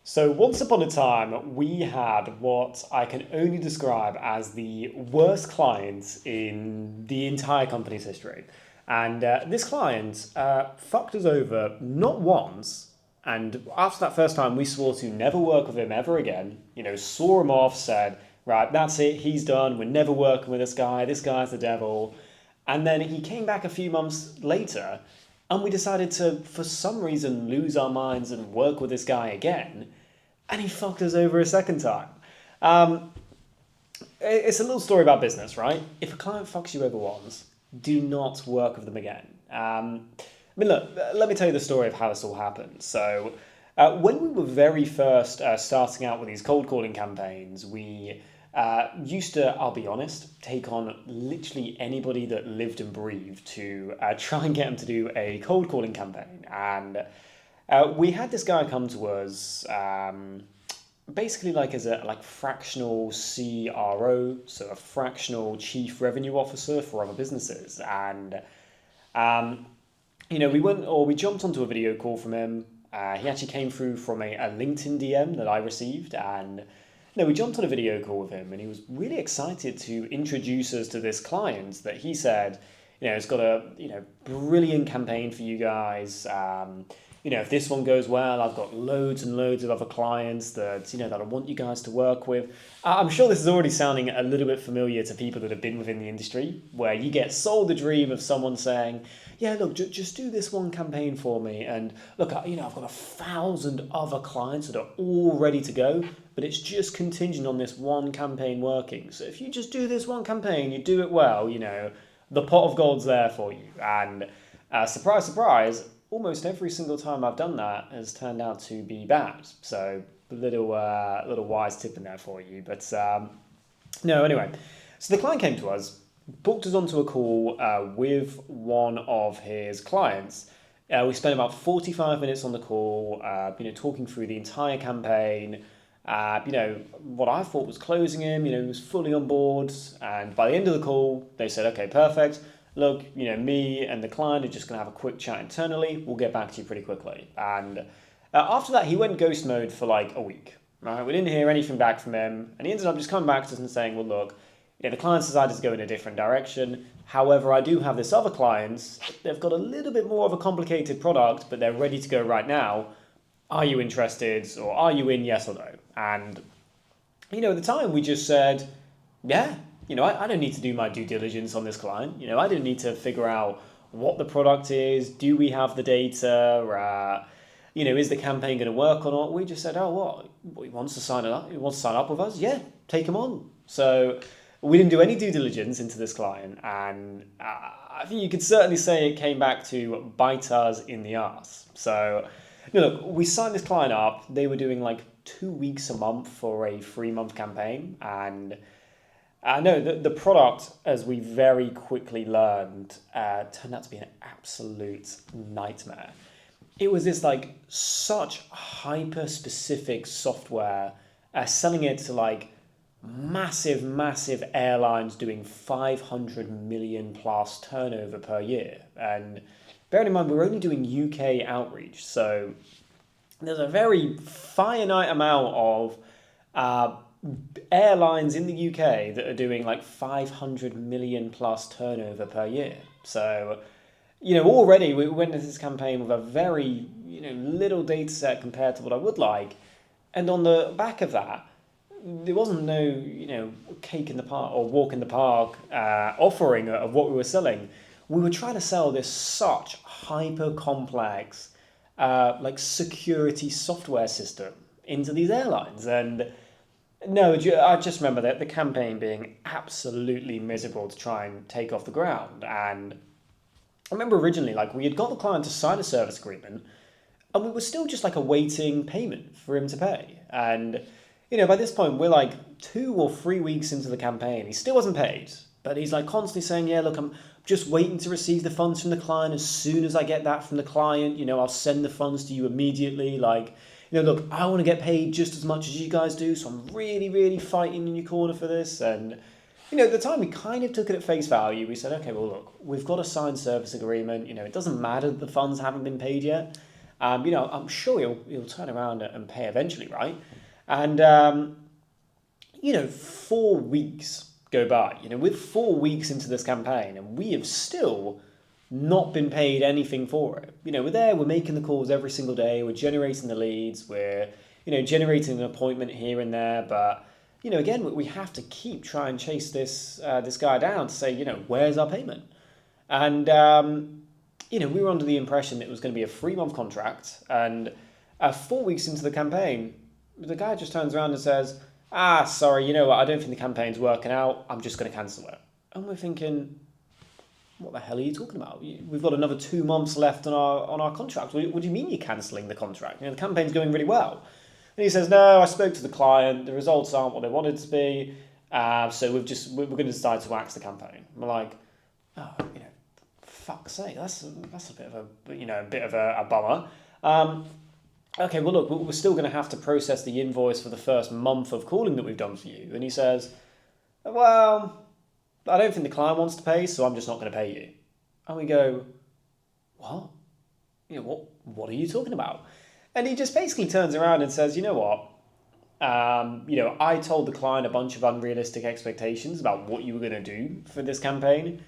So once upon a time, we had what I can only describe as the worst client in the entire company's history. And this client fucked us over not once, and after that first time, we swore to never work with him ever again. Saw him off, said, right, that's it, he's done, we're never working with this guy's the devil. And then he came back a few months later, and we decided to, for some reason, lose our minds and work with this guy again, and he fucked us over a second time. Um, it's a little story about business, right? If a client fucks you over once, do not work with them again. Look, let me tell you the story of how this all happened. So, when we were very first starting out with these cold calling campaigns, we used to, I'll be honest, take on literally anybody that lived and breathed to try and get them to do a cold calling campaign. And we had this guy come to us, basically like as a fractional CRO, so a fractional chief revenue officer for other businesses, and um, we jumped onto a video call from him. He actually came through from a LinkedIn DM that I received, and we jumped on a video call with him, and he was really excited to introduce us to this client that he said, it's got a brilliant campaign for you guys. If this one goes well, I've got loads and loads of other clients that I want you guys to work with. I'm sure this is already sounding a little bit familiar to people that have been within the industry, where you get sold the dream of someone saying, yeah, look, just do this one campaign for me. And look, I've got 1,000 other clients that are all ready to go, but it's just contingent on this one campaign working. So if you just do this one campaign, you do it well, the pot of gold's there for you. And surprise, surprise, almost every single time I've done that has turned out to be bad. So little wise tip in there for you. But no, anyway. So the client came to us, booked us onto a call with one of his clients. We spent about 45 minutes on the call, talking through the entire campaign. What I thought was closing him. He was fully on board. And by the end of the call, they said, okay, perfect. Look, me and the client are just going to have a quick chat internally. We'll get back to you pretty quickly. And after that, he went ghost mode for like a week. Right? We didn't hear anything back from him. And he ended up just coming back to us and saying, well, look, the client's decided to go in a different direction. However, I do have this other client. They've got a little bit more of a complicated product, but they're ready to go right now. Are you interested, or are you in, yes or no? And, at the time, we just said, yeah. I don't need to do my due diligence on this client. I don't need to figure out what the product is. Do we have the data? Is the campaign going to work or not? We just said, oh, what? He wants to sign up. He wants to sign up with us. Yeah, take him on. So we didn't do any due diligence into this client, and I think you could certainly say it came back to bite us in the arse. So, look, we signed this client up. They were doing like 2 weeks a month for a 3-month campaign, and no, the product, as we very quickly learned, turned out to be an absolute nightmare. It was this such hyper-specific software, selling it to massive airlines doing 500 million plus turnover per year. And bearing in mind, we're only doing UK outreach, so there's a very finite amount of airlines in the UK that are doing 500 million plus turnover per year. So, already we went into this campaign with a very, little data set compared to what I would like. And on the back of that, there wasn't no, cake in the park or walk in the park offering of what we were selling. We were trying to sell this such hyper complex, security software system into these airlines. And no, I just remember that the campaign being absolutely miserable to try and take off the ground. And I remember originally, we had got the client to sign a service agreement, and we were still just awaiting payment for him to pay. And, by this point, we're 2 or 3 weeks into the campaign. He still wasn't paid, but he's constantly saying, yeah, look, I'm just waiting to receive the funds from the client. As soon as I get that from the client, I'll send the funds to you immediately. Look, I want to get paid just as much as you guys do, so I'm really, really fighting in your corner for this. And, at the time, we kind of took it at face value. We said, okay, well, look, we've got a signed service agreement. It doesn't matter that the funds haven't been paid yet. I'm sure he'll turn around and pay eventually, right? And 4 weeks go by. We're 4 weeks into this campaign, and we have still not been paid anything for it. We're there, we're making the calls every single day, we're generating the leads, we're generating an appointment here and there, but again, we have to keep trying and chase this guy down to say, where's our payment? And we were under the impression that it was going to be a 3-month contract, and 4 weeks into the campaign, the guy just turns around and says, sorry, I don't think the campaign's working out, I'm just going to cancel it. And we're thinking, what the hell are you talking about? We've got another 2 months left on our contract. What do you mean you're cancelling the contract? The campaign's going really well. And he says, no, I spoke to the client, the results aren't what they wanted to be, so we're going to decide to axe the campaign. And we're like, fuck's sake, that's a bit of a bummer. Okay, well look, we're still going to have to process the invoice for the first month of calling that we've done for you. And he says, well, I don't think the client wants to pay, so I'm just not going to pay you. And we go, what? What are you talking about? And he just basically turns around and says, you know what? I told the client a bunch of unrealistic expectations about what you were going to do for this campaign.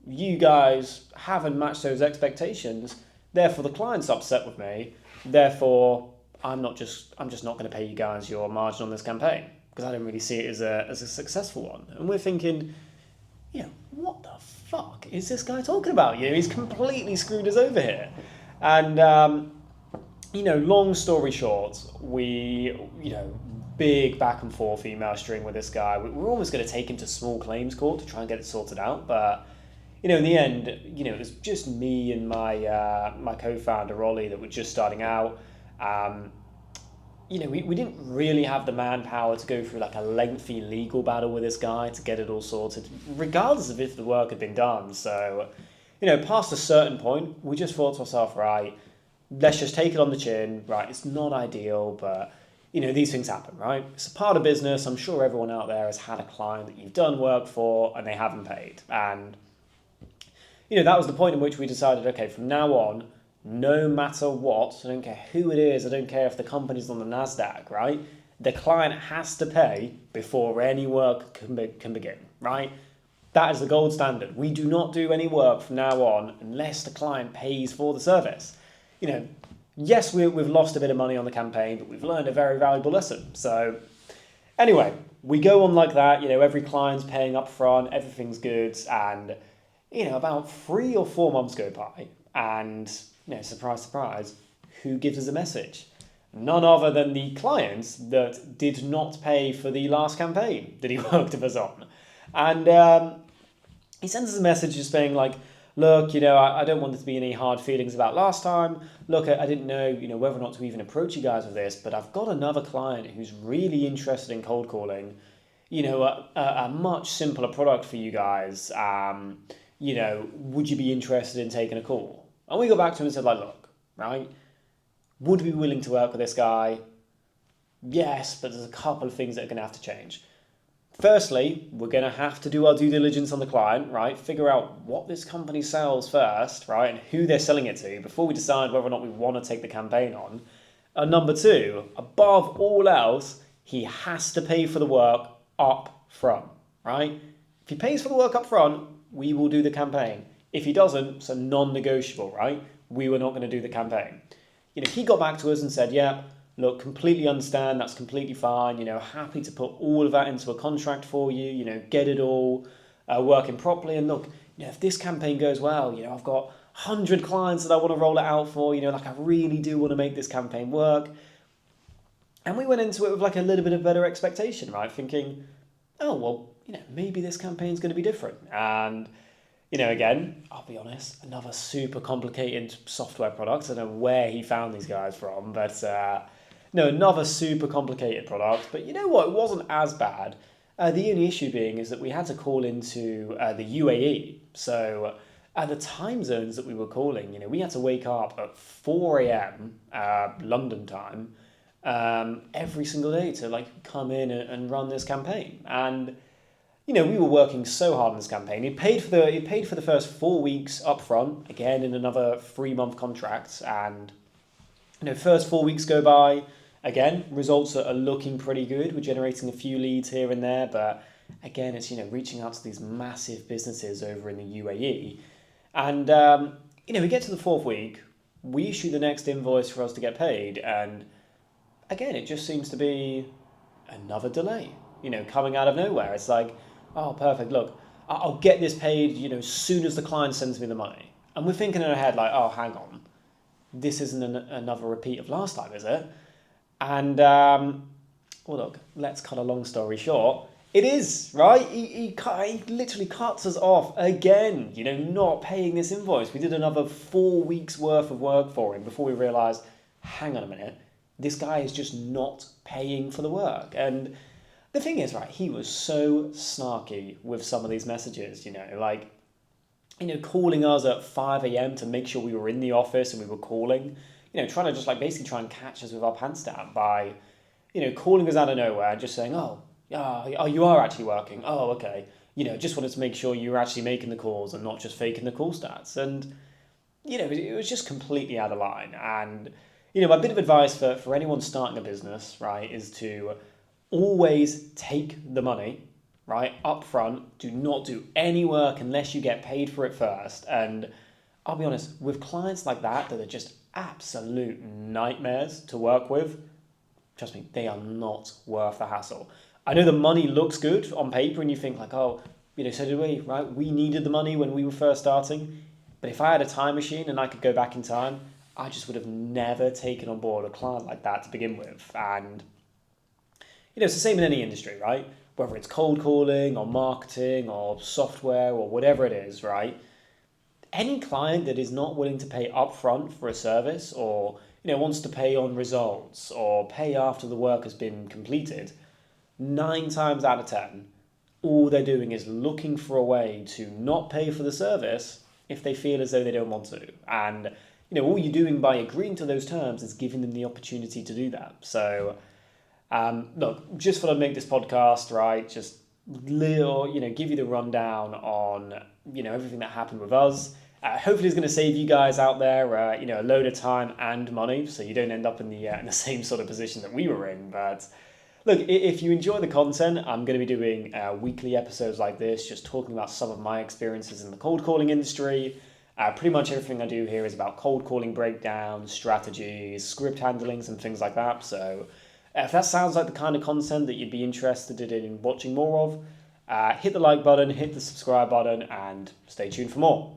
You guys haven't matched those expectations. Therefore, the client's upset with me. Therefore, I'm just not going to pay you guys your margin on this campaign because I don't really see it as a successful one. And we're thinking, what the fuck is this guy talking about? He's completely screwed us over here. And, long story short, we, big back and forth email string with this guy. We're almost going to take him to small claims court to try and get it sorted out. But, in the end, it was just me and my co-founder, Ollie, that were just starting out. We didn't really have the manpower to go through like a lengthy legal battle with this guy to get it all sorted, regardless of if the work had been done. So, past a certain point, we just thought to ourselves, right, let's just take it on the chin, right? It's not ideal, but, these things happen, right? It's a part of business. I'm sure everyone out there has had a client that you've done work for and they haven't paid. And, that was the point in which we decided, okay, from now on, no matter what, I don't care who it is, I don't care if the company's on the NASDAQ, right? The client has to pay before any work can begin, right? That is the gold standard. We do not do any work from now on unless the client pays for the service. Yes, we've lost a bit of money on the campaign, but we've learned a very valuable lesson. So anyway, we go on like that, every client's paying up front, everything's good, and, about 3 or 4 months go by, and surprise, surprise, who gives us a message? None other than the clients that did not pay for the last campaign that he worked with us on. And he sends us a message just saying like, look, I don't want there to be any hard feelings about last time. Look, I didn't know, whether or not to even approach you guys with this, but I've got another client who's really interested in cold calling, a much simpler product for you guys. Would you be interested in taking a call? And we got back to him and said, like, look, right, would we be willing to work with this guy? Yes, but there's a couple of things that are going to have to change. Firstly, we're going to have to do our due diligence on the client, right? Figure out what this company sells first, right? And who they're selling it to before we decide whether or not we want to take the campaign on. And number two, above all else, he has to pay for the work up front, right? If he pays for the work up front, we will do the campaign. If he doesn't, it's a non-negotiable, right? We were not going to do the campaign. He got back to us and said, yeah, look, completely understand, that's completely fine, happy to put all of that into a contract for you, get it all working properly. And look, if this campaign goes well, I've got 100 clients that I want to roll it out for, I really do want to make this campaign work. And we went into it with like a little bit of better expectation, right? Thinking, oh, well, maybe this campaign's going to be different. And, again, I'll be honest, another super complicated software product. I don't know where he found these guys from, but another super complicated product. But you know what? It wasn't as bad. The only issue being is that we had to call into the UAE. So at the time zones that we were calling, we had to wake up at 4 a.m. London time every single day to come in and run this campaign. And we were working so hard on this campaign. He paid for the first 4 weeks up front, again in another 3-month contract, and First 4 weeks go by. Again, results are looking pretty good. We're generating a few leads here and there, but again, it's reaching out to these massive businesses over in the UAE, and we get to the fourth week. We issue the next invoice for us to get paid, and again, it just seems to be another delay. Coming out of nowhere. It's like, oh, perfect. Look, I'll get this paid. As soon as the client sends me the money, and we're thinking in our head like, oh, hang on, this isn't another repeat of last time, is it? And, well, look, let's cut a long story short. It is, right? He literally cuts us off again, not paying this invoice. We did another 4 weeks worth of work for him before we realised, hang on a minute, this guy is just not paying for the work. And the thing is, right, he was so snarky with some of these messages, calling us at 5 a.m. to make sure we were in the office and we were calling, trying to just basically try and catch us with our pants down by, calling us out of nowhere and just saying, oh, yeah, oh, you are actually working. Oh, okay. Just wanted to make sure you were actually making the calls and not just faking the call stats. And, it was just completely out of line. And, my bit of advice for anyone starting a business, right, is to always take the money, right, up front. Do not do any work unless you get paid for it first. And I'll be honest, with clients like that are just absolute nightmares to work with, trust me, they are not worth the hassle. I know the money looks good on paper and you think like, oh, so did we, right? We needed the money when we were first starting. But if I had a time machine and I could go back in time, I just would have never taken on board a client like that to begin with. And, it's the same in any industry, right? Whether it's cold calling or marketing or software or whatever it is, right? Any client that is not willing to pay upfront for a service or, wants to pay on results or pay after the work has been completed, 9 times out of 10, all they're doing is looking for a way to not pay for the service if they feel as though they don't want to. And, all you're doing by agreeing to those terms is giving them the opportunity to do that. So, look, just thought I'd make this podcast, right? Just little, give you the rundown on, everything that happened with us. Hopefully it's going to save you guys out there, a load of time and money, so you don't end up in the same sort of position that we were in. But look, if you enjoy the content, I'm going to be doing weekly episodes like this, just talking about some of my experiences in the cold calling industry. Pretty much everything I do here is about cold calling breakdowns, strategies, script handlings, and things like that. So if that sounds like the kind of content that you'd be interested in watching more of, hit the like button, hit the subscribe button, and stay tuned for more.